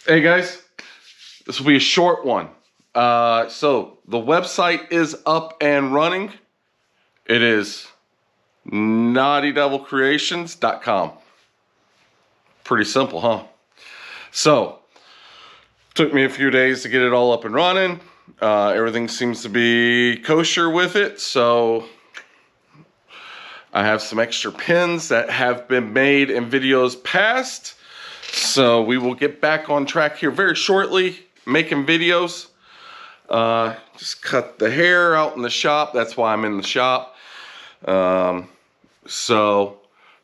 Hey guys, this will be a short one. So the website is up and running. It is naughtydevilcreations.com. Pretty simple, huh? So, took me a few days to get it all up and running. Everything seems to be kosher with it. So, I have some extra pins that have been made in videos past. So, we will get back on track here very shortly, making videos. Just cut the hair out in the shop. That's why I'm in the shop. But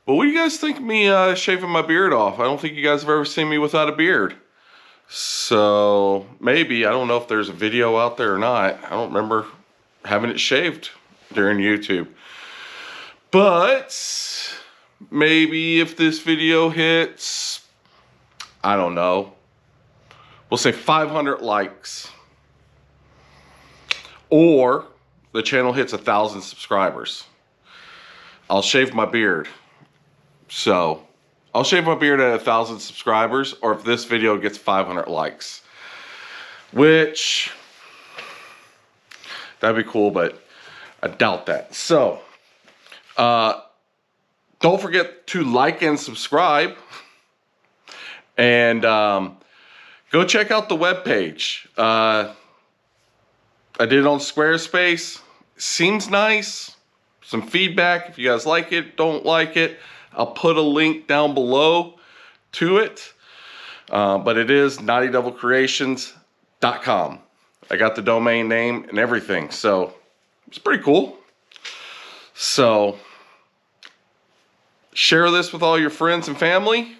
what do you guys think of me shaving my beard off? I don't think you guys have ever seen me without a beard. So maybe, I don't know if there's a video out there or not. I don't remember having it shaved during YouTube. But maybe if this video hits, I don't know, we'll say 500 likes. Or the channel hits 1,000 subscribers. I'll shave my beard. So, I'll shave my beard at 1,000 subscribers, or if this video gets 500 likes. Which, that'd be cool, but I doubt that. So, don't forget to like and subscribe. And go check out the webpage. I did it on Squarespace. Seems nice. Some feedback if you guys like it, don't like it. I'll put a link down below to it. But it is naughtydevilcreations.com. I got the domain name and everything. So it's pretty cool. So share this with all your friends and family.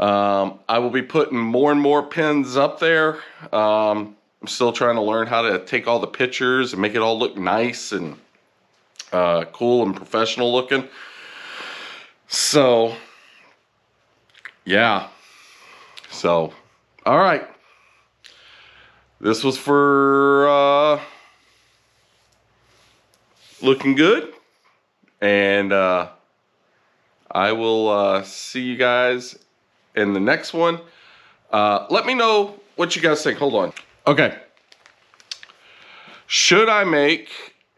I will be putting more and more pins up there. I'm still trying to learn how to take all the pictures and make it all look nice and cool and professional looking. So, yeah. So, all right. This was for looking good. And I will see you guys in the next one. Let me know what you guys think. Hold on. Okay. Should I make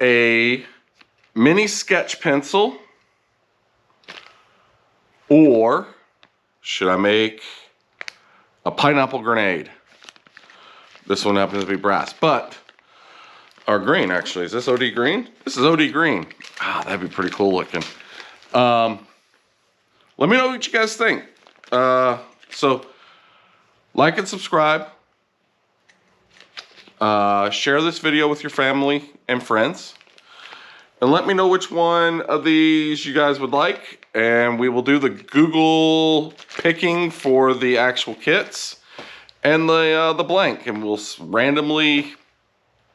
a mini sketch pencil? Or should I make a pineapple grenade? This one happens to be brass, but, or green actually. Is this OD green? This is OD green. Ah, that'd be pretty cool looking. Let me know what you guys think. So, like and subscribe. Share this video with your family and friends. And let me know which one of these you guys would like. And we will do the Google picking for the actual kits. And the blank. And we'll randomly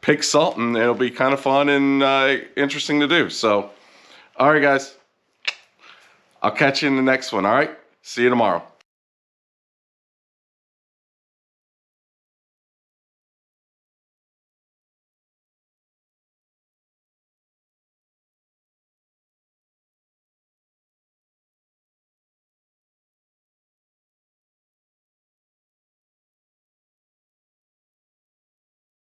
pick something. It'll be kind of fun and interesting to do. So, alright guys. I'll catch you in the next one, alright? See you tomorrow.